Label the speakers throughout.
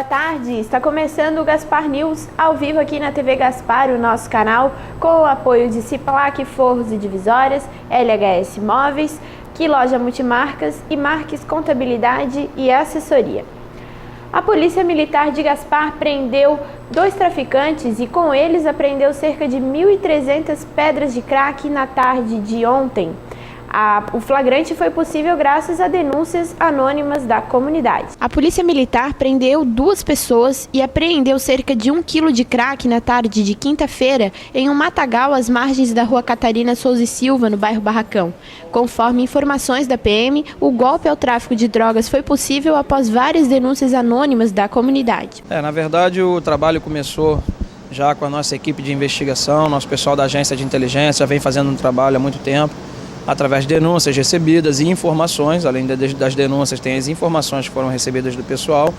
Speaker 1: Boa tarde, está começando o Gaspar News, ao vivo aqui na TV Gaspar, o nosso canal, com o apoio de Ciplac Forros e Divisórias, LHS Móveis, Que Loja Multimarcas e Marques Contabilidade e Assessoria. A Polícia Militar de Gaspar prendeu 2 traficantes e com eles apreendeu cerca de 1.300 pedras de crack na tarde de ontem. O flagrante foi possível graças a denúncias anônimas da comunidade. A Polícia Militar prendeu 2 pessoas e apreendeu cerca de 1 quilo de crack na tarde de quinta-feira em um matagal às margens da rua Catarina Souza e Silva, no bairro Barracão. Conforme informações da PM, o golpe ao tráfico de drogas foi possível após várias denúncias anônimas da comunidade.
Speaker 2: Na verdade, o trabalho começou já com a nossa equipe de investigação, nosso pessoal da agência de inteligência vem fazendo um trabalho há muito tempo, através de denúncias recebidas e informações, além das denúncias, tem as informações que foram recebidas do pessoal,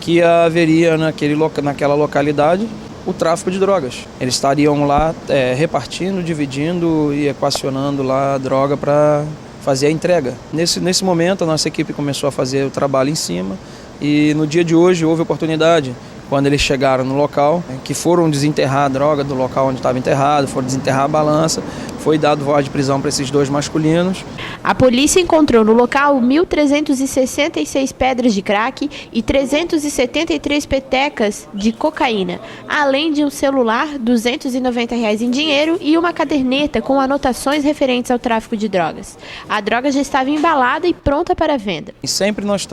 Speaker 2: que haveria naquela localidade o tráfico de drogas. Eles estariam lá repartindo, dividindo e equacionando lá a droga para fazer a entrega. Nesse momento, a nossa equipe começou a fazer o trabalho em cima e no dia de hoje houve oportunidade, quando eles chegaram no local, que foram desenterrar a droga do local onde estava enterrado, foram desenterrar a balança, foi dado voz de prisão para esses 2 masculinos.
Speaker 1: A polícia encontrou no local 1.366 pedras de crack e 373 petecas de cocaína, além de um celular, R$ 290 em dinheiro e uma caderneta com anotações referentes ao tráfico de drogas. A droga já estava embalada e pronta para venda.
Speaker 2: E sempre nós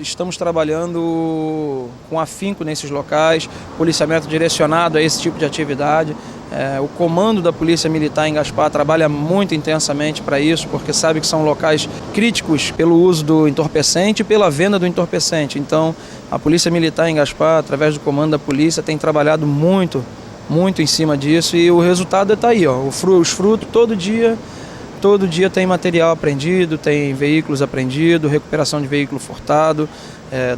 Speaker 2: estamos trabalhando com afinco nesses locais, policiamento direcionado a esse tipo de atividade. O comando da Polícia Militar em Gaspar trabalha muito intensamente para isso, porque sabe que são locais críticos pelo uso do entorpecente e pela venda do entorpecente. Então, a Polícia Militar em Gaspar, através do comando da polícia, tem trabalhado muito em cima disso e o resultado está aí, ó, os frutos todo dia tem material apreendido, tem veículos apreendidos, recuperação de veículo furtado,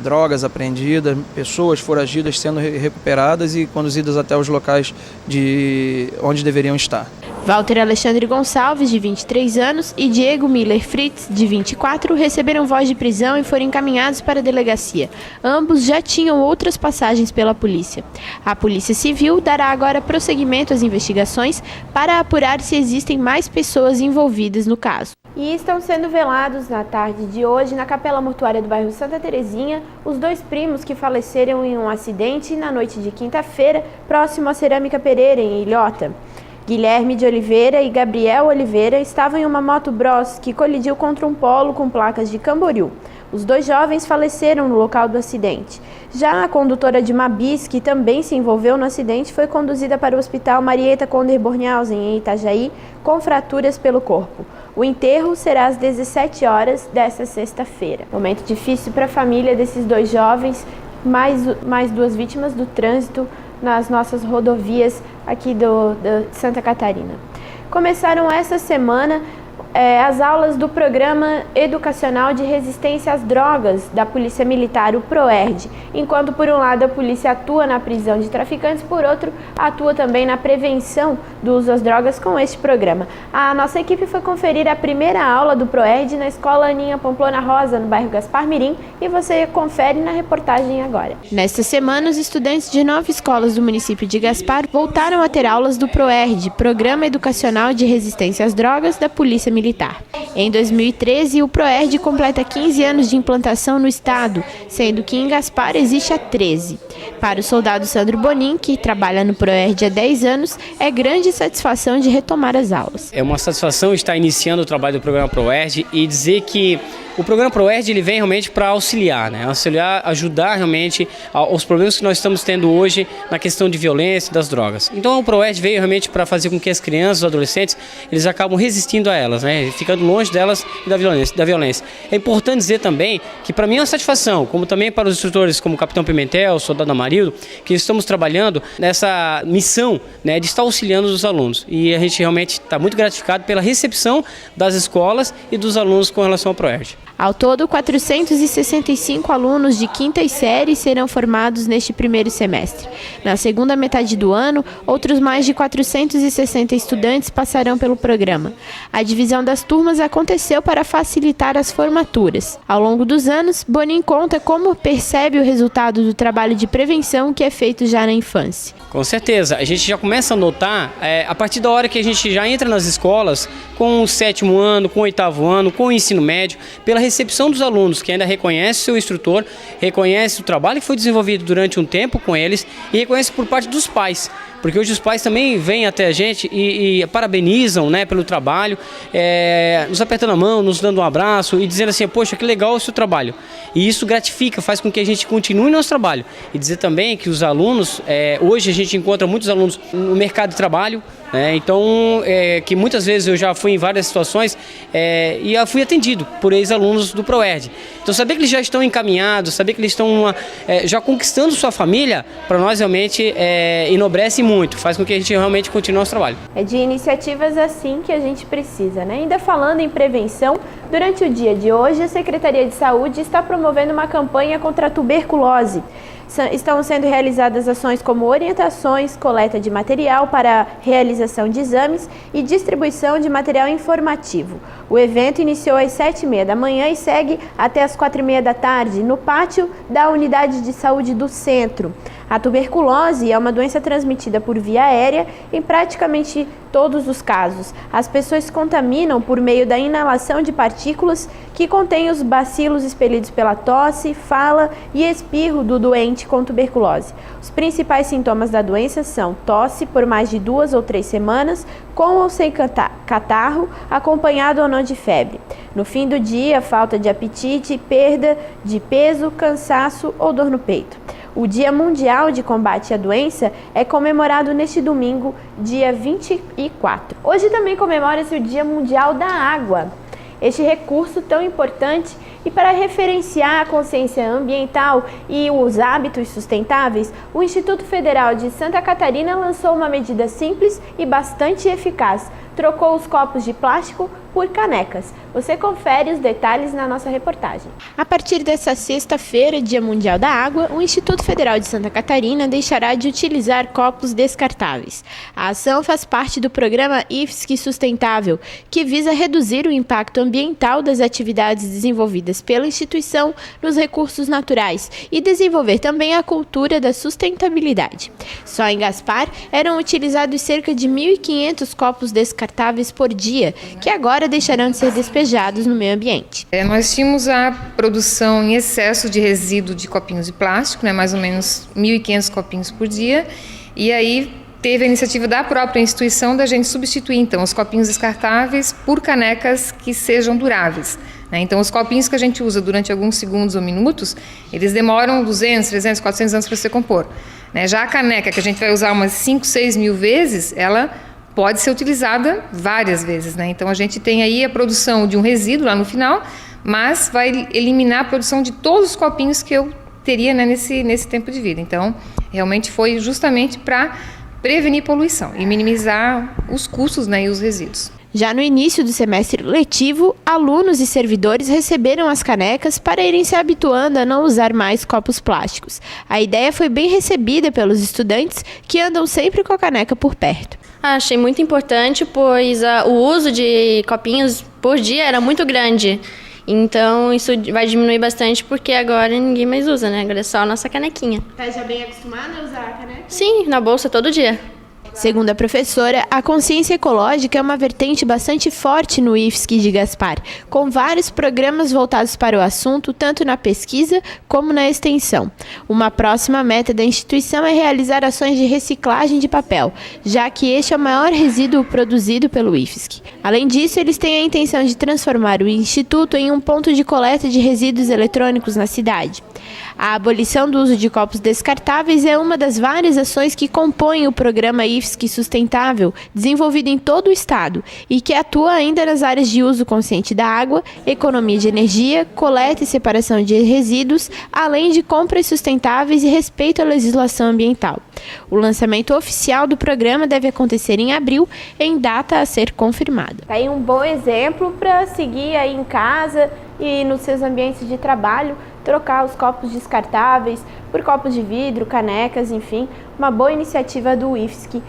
Speaker 2: drogas apreendidas, pessoas foragidas sendo recuperadas e conduzidas até os locais onde deveriam estar.
Speaker 1: Walter Alexandre Gonçalves, de 23 anos, e Diego Miller Fritz, de 24, receberam voz de prisão e foram encaminhados para a delegacia. Ambos já tinham outras passagens pela polícia. A Polícia Civil dará agora prosseguimento às investigações para apurar se existem mais pessoas envolvidas no caso. E estão sendo velados na tarde de hoje, na Capela Mortuária do bairro Santa Terezinha, os 2 primos que faleceram em um acidente na noite de quinta-feira, próximo à Cerâmica Pereira, em Ilhota. Guilherme de Oliveira e Gabriel Oliveira estavam em uma moto Bros que colidiu contra um polo com placas de Camboriú. Os 2 jovens faleceram no local do acidente. Já a condutora de Mabis, que também se envolveu no acidente, foi conduzida para o Hospital Marieta Conder Bornhausen, em Itajaí, com fraturas pelo corpo. O enterro será às 17 horas desta sexta-feira. Momento difícil para a família desses 2 jovens, mais 2 vítimas do trânsito nas nossas rodovias aqui de Santa Catarina. Começaram essa semana as aulas do Programa Educacional de Resistência às Drogas da Polícia Militar, o PROERD, enquanto por um lado a polícia atua na prisão de traficantes, por outro atua também na prevenção do uso das drogas com este programa. A nossa equipe foi conferir a primeira aula do PROERD na Escola Aninha Pamplona Rosa, no bairro Gaspar Mirim, e você confere na reportagem agora. Nesta semana, os estudantes de 9 escolas do município de Gaspar voltaram a ter aulas do PROERD, Programa Educacional de Resistência às Drogas da Polícia Militar. Em 2013, o PROERD completa 15 anos de implantação no estado, sendo que em Gaspar existe há 13. Para o soldado Sandro Bonin, que trabalha no PROERD há 10 anos, é grande satisfação de retomar as aulas.
Speaker 3: É uma satisfação estar iniciando o trabalho do programa PROERD e dizer que o programa PROERD ele vem realmente para auxiliar, ajudar realmente aos problemas que nós estamos tendo hoje na questão de violência e das drogas. Então o PROERD veio realmente para fazer com que as crianças, os adolescentes, eles acabam resistindo a elas, ficando longe delas e da violência. É importante dizer também que para mim é uma satisfação, como também para os instrutores como o Capitão Pimentel, o Soldado Amarildo, que estamos trabalhando nessa missão de estar auxiliando os alunos. E a gente realmente está muito gratificado pela recepção das escolas e dos alunos com relação ao PROERD.
Speaker 1: Ao todo, 465 alunos de quinta série serão formados neste primeiro semestre. Na segunda metade do ano, outros mais de 460 estudantes passarão pelo programa. A divisão das turmas aconteceu para facilitar as formaturas. Ao longo dos anos, Bonin conta como percebe o resultado do trabalho de prevenção que é feito já na infância.
Speaker 3: Com certeza, a gente já começa a notar a partir da hora que a gente já entra nas escolas com o 7º ano, com o 8º ano, com o ensino médio, pela recepção dos alunos que ainda reconhece o seu instrutor, reconhece o trabalho que foi desenvolvido durante um tempo com eles e reconhece por parte dos pais. Porque hoje os pais também vêm até a gente e parabenizam, né, pelo trabalho, nos apertando a mão, nos dando um abraço e dizendo assim, poxa, que legal o seu trabalho. E isso gratifica, faz com que a gente continue nosso trabalho. E dizer também que os alunos, hoje a gente encontra muitos alunos no mercado de trabalho, né, então que muitas vezes eu já fui em várias situações e eu fui atendido por ex-alunos do ProERD. Então saber que eles já estão encaminhados, saber que eles estão já conquistando sua família, para nós realmente enobrece muito, faz com que a gente realmente continue nosso trabalho.
Speaker 1: É de iniciativas assim que a gente precisa, né? Ainda falando em prevenção, durante o dia de hoje, a Secretaria de Saúde está promovendo uma campanha contra a tuberculose. Estão sendo realizadas ações como orientações, coleta de material para realização de exames e distribuição de material informativo. O evento iniciou às 7h30 da manhã e segue até às 4h30 da tarde, no pátio da Unidade de Saúde do Centro. A tuberculose é uma doença transmitida por via aérea em praticamente todos os casos. As pessoas se contaminam por meio da inalação de partículas que contêm os bacilos expelidos pela tosse, fala e espirro do doente com tuberculose. Os principais sintomas da doença são tosse por mais de 2 ou 3 semanas, com ou sem catarro, acompanhado ou não de febre. No fim do dia, falta de apetite, perda de peso, cansaço ou dor no peito. O Dia Mundial de Combate à Doença é comemorado neste domingo, dia 24. Hoje também comemora-se o Dia Mundial da Água. Este recurso tão importante e para referenciar a consciência ambiental e os hábitos sustentáveis, o Instituto Federal de Santa Catarina lançou uma medida simples e bastante eficaz. Trocou os copos de plástico por canecas. Você confere os detalhes na nossa reportagem. A partir dessa sexta-feira, Dia Mundial da Água, o Instituto Federal de Santa Catarina deixará de utilizar copos descartáveis. A ação faz parte do programa IFSC Sustentável, que visa reduzir o impacto ambiental das atividades desenvolvidas pela instituição nos recursos naturais e desenvolver também a cultura da sustentabilidade. Só em Gaspar eram utilizados cerca de 1.500 copos descartáveis por dia, que agora deixarão de ser despejados no meio ambiente.
Speaker 4: Nós tínhamos a produção em excesso de resíduo de copinhos de plástico, mais ou menos 1.500 copinhos por dia, e aí teve a iniciativa da própria instituição da gente substituir então os copinhos descartáveis por canecas que sejam duráveis. Então os copinhos que a gente usa durante alguns segundos ou minutos, eles demoram 200, 300, 400 anos para se decompor. Já a caneca que a gente vai usar umas 5, 6 mil vezes, ela pode ser utilizada várias vezes, Então a gente tem aí a produção de um resíduo lá no final, mas vai eliminar a produção de todos os copinhos que eu teria nesse tempo de vida. Então, realmente foi justamente para prevenir poluição e minimizar os custos e os resíduos.
Speaker 1: Já no início do semestre letivo, alunos e servidores receberam as canecas para irem se habituando a não usar mais copos plásticos. A ideia foi bem recebida pelos estudantes, que andam sempre com a caneca por perto.
Speaker 5: Achei muito importante, pois o uso de copinhos por dia era muito grande. Então, isso vai diminuir bastante, porque agora ninguém mais usa, Agora é só a nossa canequinha.
Speaker 1: Tá já bem acostumada a usar a caneca?
Speaker 5: Sim, na bolsa todo dia.
Speaker 1: Segundo a professora, a consciência ecológica é uma vertente bastante forte no IFSC de Gaspar, com vários programas voltados para o assunto, tanto na pesquisa como na extensão. Uma próxima meta da instituição é realizar ações de reciclagem de papel, já que este é o maior resíduo produzido pelo IFSC. Além disso, eles têm a intenção de transformar o Instituto em um ponto de coleta de resíduos eletrônicos na cidade. A abolição do uso de copos descartáveis é uma das várias ações que compõem o programa IFSC Sustentável, desenvolvido em todo o estado e que atua ainda nas áreas de uso consciente da água, economia de energia, coleta e separação de resíduos, além de compras sustentáveis e respeito à legislação ambiental. O lançamento oficial do programa deve acontecer em abril, em data a ser confirmada. Tá aí um bom exemplo para seguir aí em casa, e nos seus ambientes de trabalho, trocar os copos descartáveis por copos de vidro, canecas, enfim, uma boa iniciativa do IFSC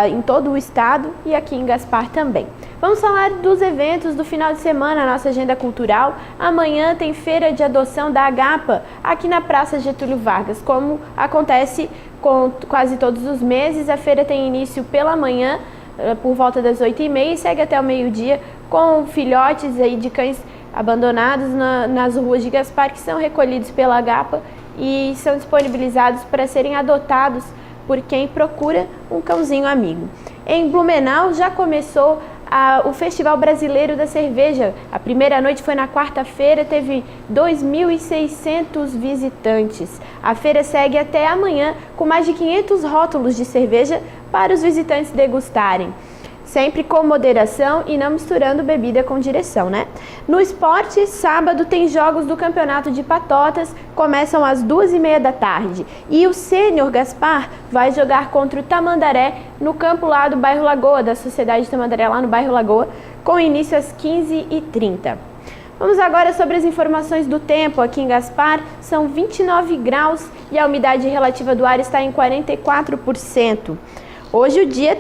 Speaker 1: em todo o estado e aqui em Gaspar também. Vamos falar dos eventos do final de semana, nossa agenda cultural. Amanhã tem Feira de Adoção da Agapa, aqui na Praça Getúlio Vargas. Como acontece com quase todos os meses, a feira tem início pela manhã, por volta das 8h30 e segue até o meio-dia, com filhotes aí de cães abandonados nas ruas de Gaspar, que são recolhidos pela Agapa e são disponibilizados para serem adotados por quem procura um cãozinho amigo. Em Blumenau já começou o Festival Brasileiro da Cerveja. A primeira noite foi na quarta-feira, teve 2.600 visitantes. A feira segue até amanhã com mais de 500 rótulos de cerveja para os visitantes degustarem. Sempre com moderação e não misturando bebida com direção, né? No esporte, sábado tem jogos do Campeonato de Patotas, começam às 2h30 da tarde. E o Sênior Gaspar vai jogar contra o Tamandaré no campo lá do bairro Lagoa, da Sociedade Tamandaré, lá no bairro Lagoa, com início às 15h30. Vamos agora sobre as informações do tempo aqui em Gaspar. São 29 graus e a umidade relativa do ar está em 44%. Hoje o dia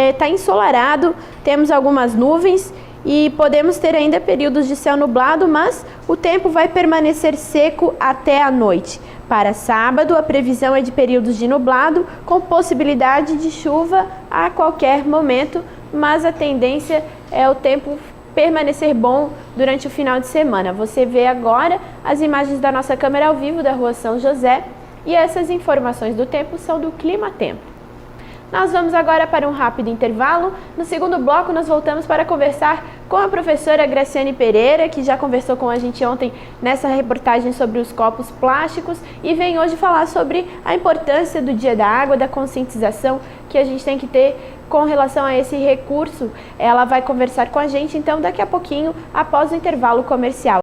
Speaker 1: está ensolarado, temos algumas nuvens e podemos ter ainda períodos de céu nublado, mas o tempo vai permanecer seco até a noite. Para sábado, a previsão é de períodos de nublado, com possibilidade de chuva a qualquer momento, mas a tendência é o tempo permanecer bom durante o final de semana. Você vê agora as imagens da nossa câmera ao vivo da Rua São José e essas informações do tempo são do Clima Tempo. Nós vamos agora para um rápido intervalo. No segundo bloco, nós voltamos para conversar com a professora Graciane Pereira, que já conversou com a gente ontem nessa reportagem sobre os copos plásticos e vem hoje falar sobre a importância do Dia da Água, da conscientização que a gente tem que ter com relação a esse recurso. Ela vai conversar com a gente, então, daqui a pouquinho, após o intervalo comercial.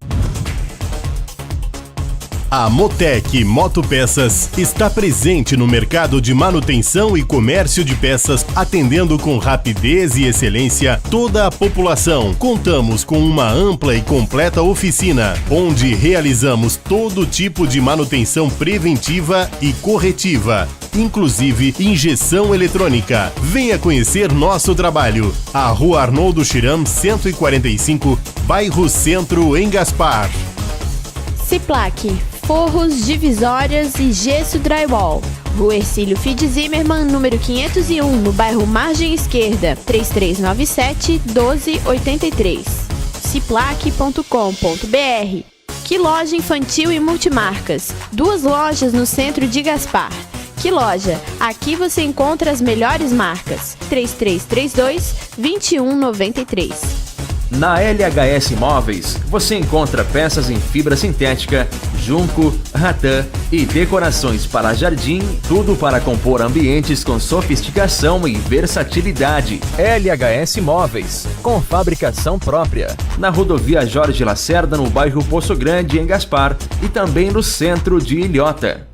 Speaker 6: A Motec Motopeças está presente no mercado de manutenção e comércio de peças, atendendo com rapidez e excelência toda a população. Contamos com uma ampla e completa oficina, onde realizamos todo tipo de manutenção preventiva e corretiva, inclusive injeção eletrônica. Venha conhecer nosso trabalho. A Rua Arnoldo Chiram, 145, bairro Centro, em Gaspar.
Speaker 1: Ciplac, forros, divisórias e gesso drywall. Rua Ercílio Fide Zimmermann, número 501, no bairro Margem Esquerda, 3397-1283. ciplac.com.br. Que Loja Infantil e Multimarcas. 2 lojas no centro de Gaspar. Que Loja, aqui você encontra as melhores marcas. 3332-2193.
Speaker 7: Na LHS Móveis, você encontra peças em fibra sintética, junco, ratã e decorações para jardim, tudo para compor ambientes com sofisticação e versatilidade. LHS Móveis, com fabricação própria. Na rodovia Jorge Lacerda, no bairro Poço Grande, em Gaspar, e também no centro de Ilhota.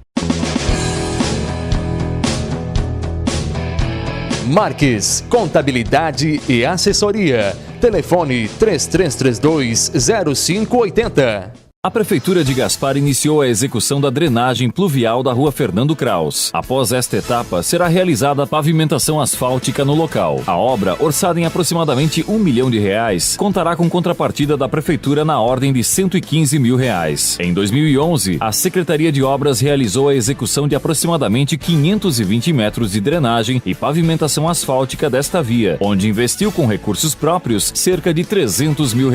Speaker 7: Marques, Contabilidade e Assessoria. Telefone 3332-0580. A Prefeitura de Gaspar iniciou a execução da drenagem pluvial da Rua Fernando Kraus. Após esta etapa, será realizada a pavimentação asfáltica no local. A obra, orçada em aproximadamente R$1 milhão, contará com contrapartida da Prefeitura na ordem de R$115 mil. Em 2011, a Secretaria de Obras realizou a execução de aproximadamente 520 metros de drenagem e pavimentação asfáltica desta via, onde investiu com recursos próprios cerca de R$300 mil.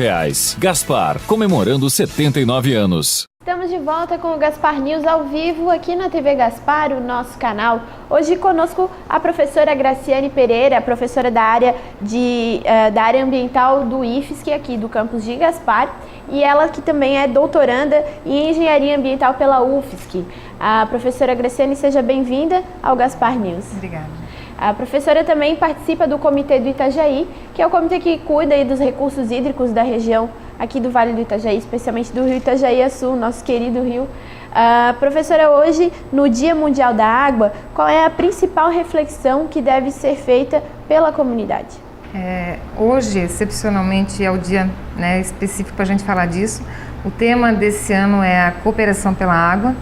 Speaker 7: Gaspar, comemorando 79 anos.
Speaker 1: Estamos de volta com o Gaspar News ao vivo aqui na TV Gaspar, o nosso canal. Hoje conosco a professora Graciane Pereira, professora da área ambiental do IFSC aqui do campus de Gaspar, e ela que também é doutoranda em engenharia ambiental pela UFSC. A professora Graciane, seja bem-vinda ao Gaspar News.
Speaker 8: Obrigada.
Speaker 1: A professora também participa do Comitê do Itajaí, que é o comitê que cuida aí dos recursos hídricos da região aqui do Vale do Itajaí, especialmente do Rio Itajaí-Açu, nosso querido rio. Professora, hoje, no Dia Mundial da Água, qual é a principal reflexão que deve ser feita pela comunidade?
Speaker 4: Hoje, excepcionalmente, é o dia, né, específico para a gente falar disso. O tema desse ano é a cooperação pela água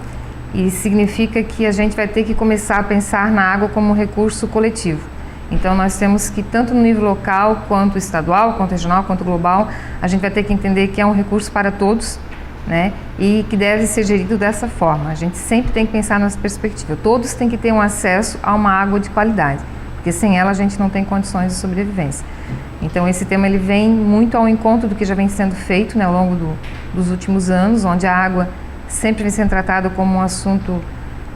Speaker 4: e significa que a gente vai ter que começar a pensar na água como um recurso coletivo. Então, nós temos que, tanto no nível local, quanto estadual, quanto regional, quanto global, a gente vai ter que entender que é um recurso para todos, né, e que deve ser gerido dessa forma. A gente sempre tem que pensar nessa perspectiva. Todos têm que ter um acesso a uma água de qualidade, porque sem ela a gente não tem condições de sobrevivência. Então esse tema ele vem muito ao encontro do que já vem sendo feito, né, ao longo dos últimos anos, onde a água sempre vem sendo tratada como um assunto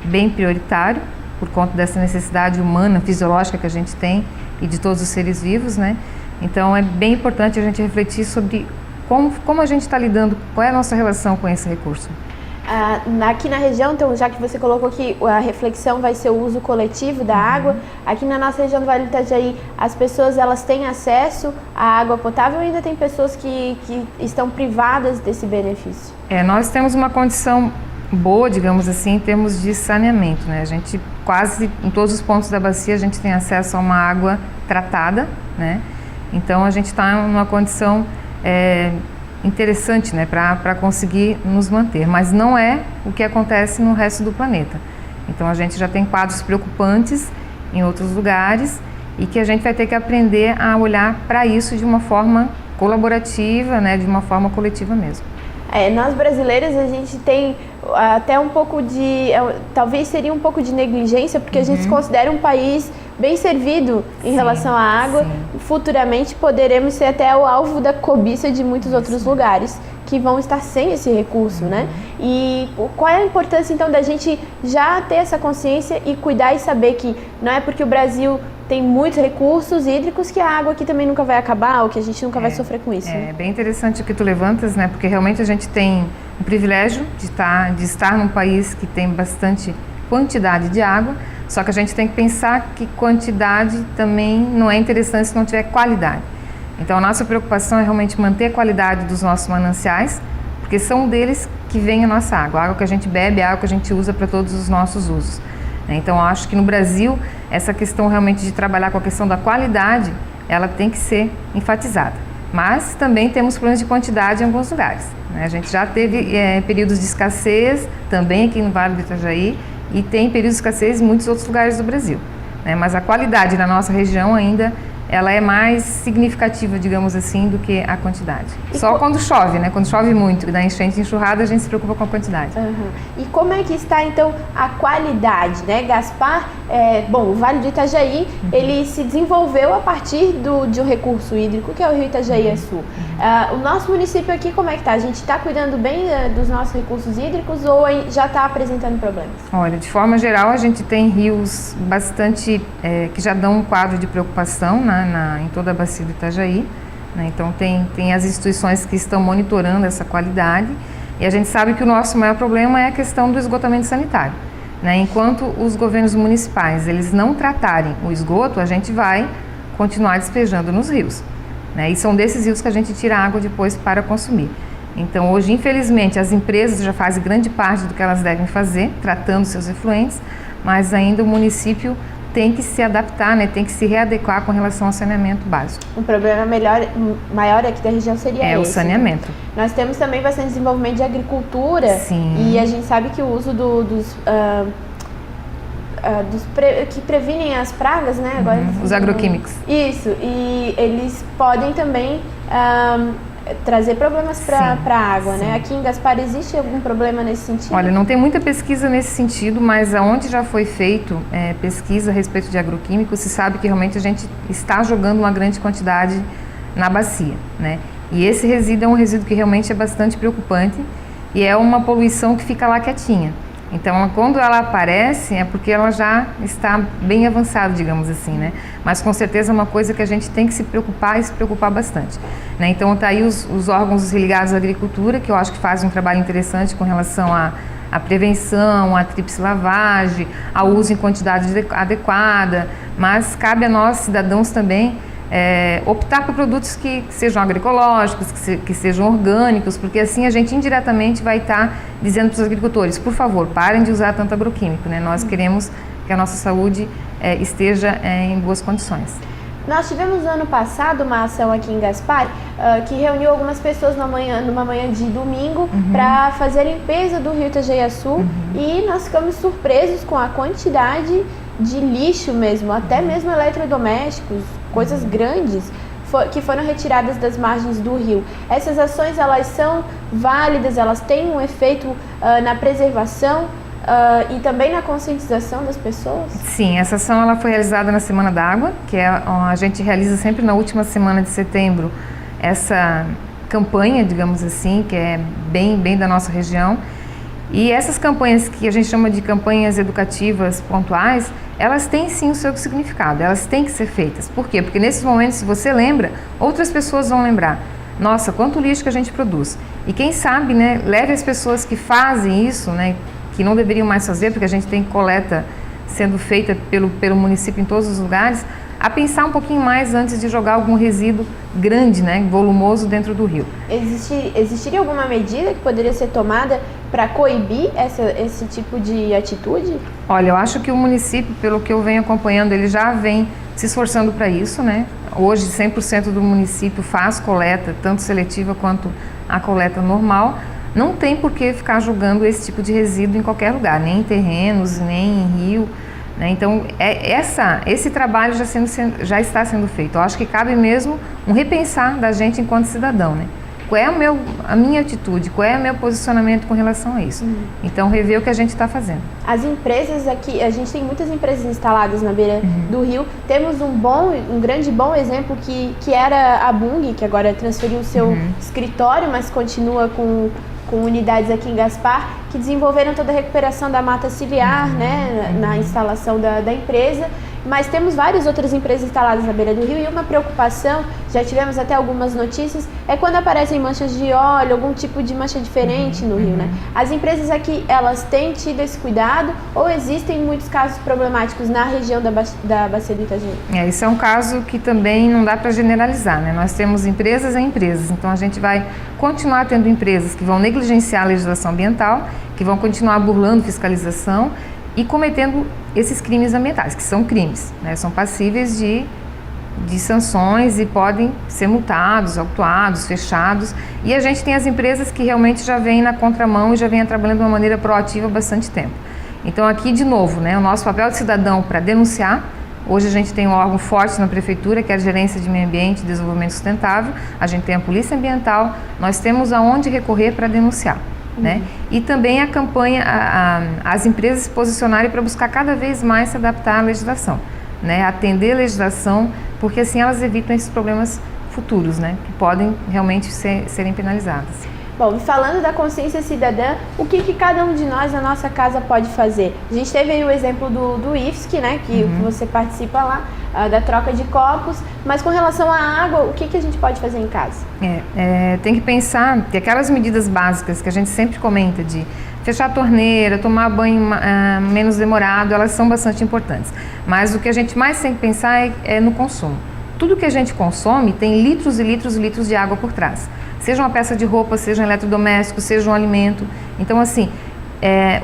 Speaker 4: bem prioritário, por conta dessa necessidade humana, fisiológica que a gente tem e de todos os seres vivos, né? Então é bem importante a gente refletir sobre como a gente está lidando, qual é a nossa relação com esse recurso.
Speaker 1: Aqui na região, então, já que você colocou que a reflexão vai ser o uso coletivo da água, aqui na nossa região do Vale do Itajaí, as pessoas elas têm acesso à água potável ou ainda tem pessoas que estão privadas desse benefício?
Speaker 4: Nós temos uma condição boa, digamos assim, em termos de saneamento, né? A gente quase em todos os pontos da bacia a gente tem acesso a uma água tratada, né? Então a gente está numa condição interessante, né, para conseguir nos manter, mas não é o que acontece no resto do planeta. Então a gente já tem quadros preocupantes em outros lugares e que a gente vai ter que aprender a olhar para isso de uma forma colaborativa, né, de uma forma coletiva mesmo.
Speaker 1: Nós brasileiros, a gente tem até um pouco de, talvez seria um pouco de negligência, porque a gente se considera um país bem servido em relação à água. Futuramente poderemos ser até o alvo da cobiça de muitos outros lugares que vão estar sem esse recurso, né? E qual é a importância então da gente já ter essa consciência e cuidar e saber que não é porque o Brasil tem muitos recursos hídricos que a água aqui também nunca vai acabar ou que a gente nunca vai sofrer com isso.
Speaker 4: É bem interessante o que tu levantas, né? Porque realmente a gente tem o privilégio de estar num país que tem bastante quantidade de água, só que a gente tem que pensar que quantidade também não é interessante se não tiver qualidade. Então a nossa preocupação é realmente manter a qualidade dos nossos mananciais, porque são deles que vem a nossa água. A água que a gente bebe é a água que a gente usa para todos os nossos usos. Então eu acho que no Brasil essa questão realmente de trabalhar com a questão da qualidade, ela tem que ser enfatizada. Mas também temos problemas de quantidade em alguns lugares, né? A gente já teve períodos de escassez também aqui no Vale do Itajaí e tem períodos de escassez em muitos outros lugares do Brasil, né? Mas a qualidade na nossa região ainda ela é mais significativa, digamos assim, do que a quantidade. Só quando chove, né? Quando chove muito e dá enchente e enxurrada, a gente se preocupa com a quantidade.
Speaker 1: E como é que está, então, a qualidade, né? Gaspar, o Vale do Itajaí, ele se desenvolveu a partir de um recurso hídrico, que é o Rio Itajaí-Açu. O nosso município aqui, como é que está? A gente está cuidando bem dos nossos recursos hídricos ou já está apresentando problemas? Olha,
Speaker 4: de forma geral, a gente tem rios bastante, que já dão um quadro de preocupação, né? Em toda a bacia do Itajaí, né? Então tem as instituições que estão monitorando essa qualidade e a gente sabe que o nosso maior problema é a questão do esgotamento sanitário, né? Enquanto os governos municipais eles não tratarem o esgoto, a gente vai continuar despejando nos rios, né? E são desses rios que a gente tira água depois para consumir. Então hoje, infelizmente, as empresas já fazem grande parte do que elas devem fazer, tratando seus efluentes, mas ainda o município tem que se adaptar, né? Tem que se readequar com relação ao saneamento básico.
Speaker 1: Um problema maior aqui da região seria esse.
Speaker 4: O saneamento.
Speaker 1: Nós temos também bastante desenvolvimento de agricultura.
Speaker 4: Sim.
Speaker 1: E a gente sabe que o uso que previnem as pragas, né? Agora,
Speaker 4: os agroquímicos.
Speaker 1: Isso, e eles podem também trazer problemas para a água, né? Aqui em Gaspar existe algum problema nesse sentido?
Speaker 4: Olha, não tem muita pesquisa nesse sentido, mas aonde já foi feito pesquisa a respeito de agroquímicos, se sabe que realmente a gente está jogando uma grande quantidade na bacia, né? E esse resíduo é um resíduo que realmente é bastante preocupante e é uma poluição que fica lá quietinha. Então, quando ela aparece, é porque ela já está bem avançada, digamos assim, né? Mas, com certeza, é uma coisa que a gente tem que se preocupar e se preocupar bastante, né? Então, tá aí os órgãos ligados à agricultura, que eu acho que fazem um trabalho interessante com relação à prevenção, à tríplice lavagem, ao uso em quantidade adequada, mas cabe a nós, cidadãos, também, optar por produtos que sejam agroecológicos, que sejam orgânicos, porque assim a gente indiretamente vai estar dizendo para os agricultores, por favor, parem de usar tanto agroquímico, né? Nós queremos que a nossa saúde esteja em boas condições.
Speaker 1: Nós tivemos no ano passado uma ação aqui em Gaspar que reuniu algumas pessoas numa manhã de domingo para fazer a limpeza do rio Itajaí-Açu e nós ficamos surpresos com a quantidade de lixo mesmo, até mesmo eletrodomésticos, coisas grandes que foram retiradas das margens do rio. Essas ações, elas são válidas, elas têm um efeito na preservação e também na conscientização das pessoas?
Speaker 4: Sim, essa ação ela foi realizada na Semana da Água, que a gente realiza sempre na última semana de setembro essa campanha, digamos assim, que é bem da nossa região. E essas campanhas que a gente chama de campanhas educativas pontuais, elas têm sim o seu significado, elas têm que ser feitas. Por quê? Porque nesses momentos, se você lembra, outras pessoas vão lembrar. Nossa, quanto lixo que a gente produz. E quem sabe, né, leve as pessoas que fazem isso, né, que não deveriam mais fazer, porque a gente tem coleta sendo feita pelo município em todos os lugares, a pensar um pouquinho mais antes de jogar algum resíduo grande, né, volumoso dentro do rio.
Speaker 1: Existiria alguma medida que poderia ser tomada para coibir esse tipo de atitude?
Speaker 4: Olha, eu acho que o município, pelo que eu venho acompanhando, ele já vem se esforçando para isso, né? Hoje 100% do município faz coleta, tanto seletiva quanto a coleta normal. Não tem por que ficar jogando esse tipo de resíduo em qualquer lugar, nem em terrenos, nem em rio. Então, esse trabalho já está sendo feito. Eu acho que cabe mesmo um repensar da gente enquanto cidadão, né? Qual é a minha atitude, qual é o meu posicionamento com relação a isso? Então, rever o que a gente está fazendo.
Speaker 1: As empresas aqui, a gente tem muitas empresas instaladas na beira do rio. Temos um grande bom exemplo que era a Bung, que agora transferiu o seu escritório, mas continua com unidades aqui em Gaspar, que desenvolveram toda a recuperação da mata ciliar, né, na instalação da empresa. Mas temos várias outras empresas instaladas na beira do rio e uma preocupação, já tivemos até algumas notícias, é quando aparecem manchas de óleo, algum tipo de mancha diferente no rio, né? As empresas aqui, elas têm tido esse cuidado ou existem muitos casos problemáticos na região da Bacia do Itajaí?
Speaker 4: Isso é um caso que também não dá para generalizar, né? Nós temos empresas e empresas, então a gente vai continuar tendo empresas que vão negligenciar a legislação ambiental, que vão continuar burlando fiscalização e cometendo esses crimes ambientais, que são crimes, né? São passíveis de sanções e podem ser multados, autuados, fechados. E a gente tem as empresas que realmente já vêm na contramão e já vêm trabalhando de uma maneira proativa há bastante tempo. Então aqui, de novo, né, o nosso papel de cidadão para denunciar. Hoje a gente tem um órgão forte na Prefeitura, que é a Gerência de Meio Ambiente e Desenvolvimento Sustentável. A gente tem a Polícia Ambiental, nós temos aonde recorrer para denunciar. Né? E também a campanha, as empresas se posicionarem para buscar cada vez mais se adaptar à legislação, né? Atender a legislação, porque assim elas evitam esses problemas futuros, né? Que podem realmente serem penalizadas.
Speaker 1: Bom, e falando da consciência cidadã, o que cada um de nós na nossa casa pode fazer? A gente teve aí o exemplo do IFSC, né, que você participa lá, da troca de copos, mas com relação à água, o que a gente pode fazer em casa?
Speaker 4: Tem que pensar que aquelas medidas básicas que a gente sempre comenta de fechar a torneira, tomar banho menos demorado, elas são bastante importantes. Mas o que a gente mais tem que pensar é no consumo. Tudo que a gente consome tem litros e litros e litros de água por trás. Seja uma peça de roupa, seja um eletrodoméstico, seja um alimento. Então, assim,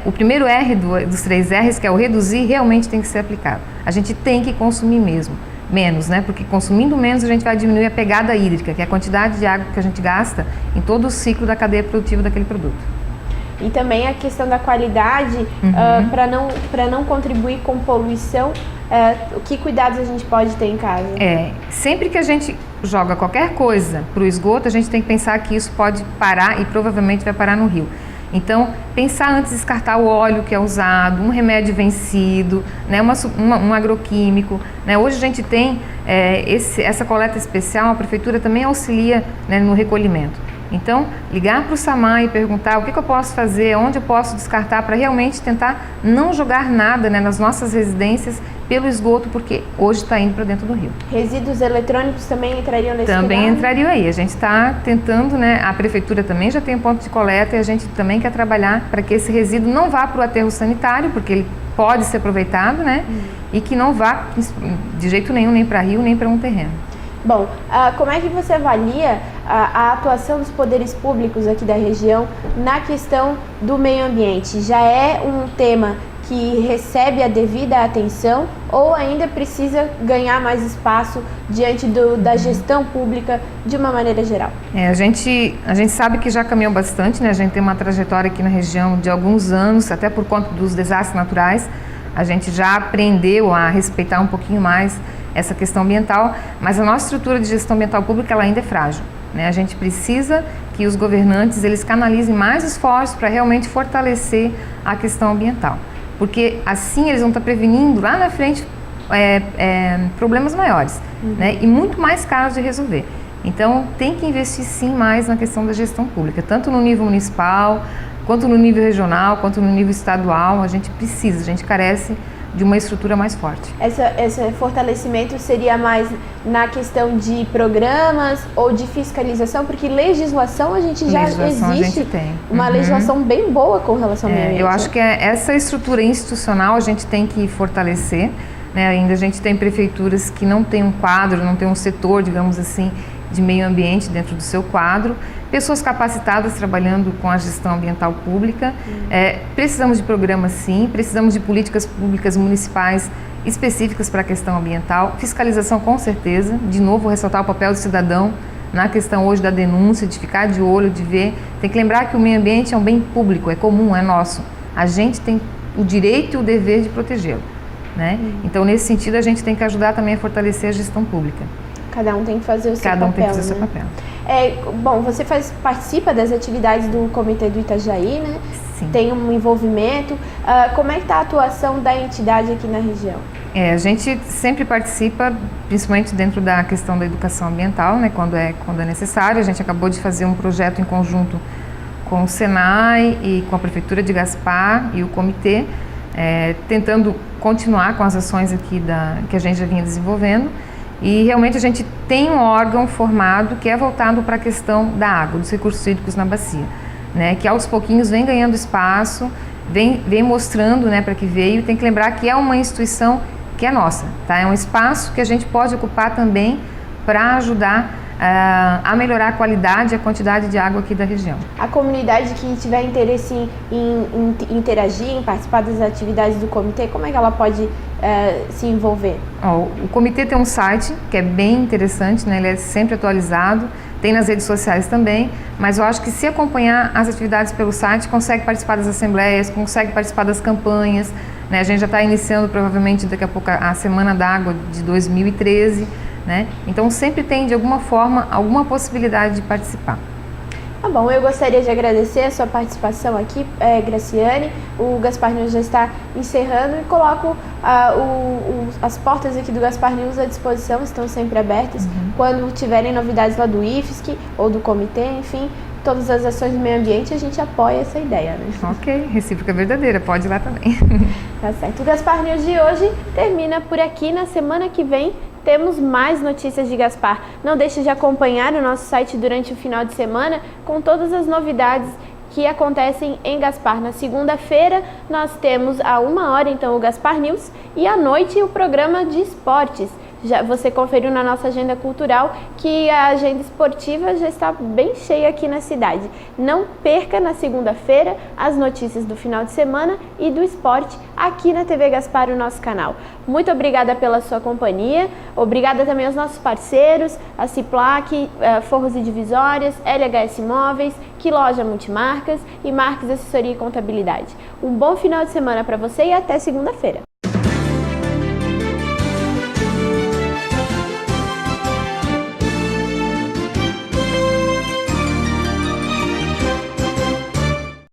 Speaker 4: o primeiro R dos 3 R's, que é o reduzir, realmente tem que ser aplicado. A gente tem que consumir menos, né? Porque consumindo menos a gente vai diminuir a pegada hídrica, que é a quantidade de água que a gente gasta em todo o ciclo da cadeia produtiva daquele produto.
Speaker 1: E também a questão da qualidade, para não contribuir com poluição, que cuidados a gente pode ter em casa?
Speaker 4: Sempre que a gente joga qualquer coisa para o esgoto, a gente tem que pensar que isso pode parar e provavelmente vai parar no rio. Então, pensar antes de descartar o óleo que é usado, um remédio vencido, né, um agroquímico. Né? Hoje a gente tem essa coleta especial, a Prefeitura também auxilia, né, no recolhimento. Então, ligar para o SAMAI e perguntar o que eu posso fazer, onde eu posso descartar, para realmente tentar não jogar nada, né, nas nossas residências pelo esgoto, porque hoje está indo para dentro do rio.
Speaker 1: Resíduos eletrônicos também entrariam nesse
Speaker 4: Também
Speaker 1: cuidado?
Speaker 4: Entrariam aí. A gente está tentando, né, a Prefeitura também já tem um ponto de coleta e a gente também quer trabalhar para que esse resíduo não vá para o aterro sanitário, porque ele pode ser aproveitado, né, e que não vá de jeito nenhum nem para rio, nem para um terreno.
Speaker 1: Bom, como é que você avalia a atuação dos poderes públicos aqui da região na questão do meio ambiente? Já é um tema que recebe a devida atenção ou ainda precisa ganhar mais espaço diante da gestão pública de uma maneira geral?
Speaker 4: A gente sabe que já caminhou bastante, né? A gente tem uma trajetória aqui na região de alguns anos, até por conta dos desastres naturais. A gente já aprendeu a respeitar um pouquinho mais essa questão ambiental, mas a nossa estrutura de gestão ambiental pública ela ainda é frágil, né? A gente precisa que os governantes eles canalizem mais esforços para realmente fortalecer a questão ambiental, porque assim eles vão estar prevenindo lá na frente problemas maiores, né? E muito mais caros de resolver. Então tem que investir sim mais na questão da gestão pública, tanto no nível municipal, quanto no nível regional, quanto no nível estadual. A gente carece de uma estrutura mais forte.
Speaker 1: Esse fortalecimento seria mais na questão de programas ou de fiscalização, porque legislação a gente já existe,
Speaker 4: a gente tem.
Speaker 1: Uma legislação bem boa com relação ao meio ambiente.
Speaker 4: Eu acho que essa estrutura institucional a gente tem que fortalecer, né? Ainda a gente tem prefeituras que não tem um quadro, não tem um setor, digamos assim, de meio ambiente dentro do seu quadro, pessoas capacitadas trabalhando com a gestão ambiental pública. Precisamos de programas sim, precisamos de políticas públicas municipais específicas para a questão ambiental, fiscalização com certeza, de novo ressaltar o papel do cidadão na questão hoje da denúncia, de ficar de olho, de ver. Tem que lembrar que o meio ambiente é um bem público, é comum, é nosso. A gente tem o direito e o dever de protegê-lo, né? Então nesse sentido a gente tem que ajudar também a fortalecer a gestão pública.
Speaker 1: Cada um tem que fazer o seu papel.
Speaker 4: Cada um tem que fazer o seu papel.
Speaker 1: Bom, você participa das atividades do Comitê do Itajaí, né?
Speaker 4: Sim.
Speaker 1: Tem um envolvimento. Como é que está a atuação da entidade aqui na região?
Speaker 4: A gente sempre participa, principalmente dentro da questão da educação ambiental, né? Quando é necessário. A gente acabou de fazer um projeto em conjunto com o Senai e com a Prefeitura de Gaspar e o Comitê, tentando continuar com as ações aqui que a gente já vinha desenvolvendo. E realmente a gente tem um órgão formado que é voltado para a questão da água, dos recursos hídricos na bacia, né? Que aos pouquinhos vem ganhando espaço, vem mostrando, né, para que veio. Tem que lembrar que é uma instituição que é nossa, tá? É um espaço que a gente pode ocupar também para ajudar a melhorar a qualidade e a quantidade de água aqui da região.
Speaker 1: A comunidade que tiver interesse em interagir, em participar das atividades do comitê, como é que ela pode se envolver?
Speaker 4: O comitê tem um site que é bem interessante, né? Ele é sempre atualizado, tem nas redes sociais também, mas eu acho que se acompanhar as atividades pelo site, consegue participar das assembleias, consegue participar das campanhas, né? A gente já está iniciando provavelmente daqui a pouco a Semana da Água de 2013, né? Então sempre tem de alguma forma alguma possibilidade de participar.
Speaker 1: Tá bom, eu gostaria de agradecer a sua participação aqui, Graciane. O Gaspar News já está encerrando e coloco as portas aqui do Gaspar News à disposição, estão sempre abertas. Quando tiverem novidades lá do IFSC ou do comitê, enfim, todas as ações do meio ambiente, a gente apoia essa ideia, né?
Speaker 4: Ok, recíproca verdadeira, pode ir lá também.
Speaker 1: Tá certo. O Gaspar News de hoje termina por aqui. Na semana que vem temos mais notícias de Gaspar. Não deixe de acompanhar o nosso site durante o final de semana com todas as novidades que acontecem em Gaspar. Na segunda-feira nós temos a 1h, então, o Gaspar News, e à noite o programa de esportes. Você conferiu na nossa agenda cultural que a agenda esportiva já está bem cheia aqui na cidade. Não perca na segunda-feira as notícias do final de semana e do esporte aqui na TV Gaspar, o nosso canal. Muito obrigada pela sua companhia, obrigada também aos nossos parceiros, a Ciplac, Forros e Divisórias, LHS Móveis, Quiloja Multimarcas e Marques Assessoria e Contabilidade. Um bom final de semana para você e até segunda-feira.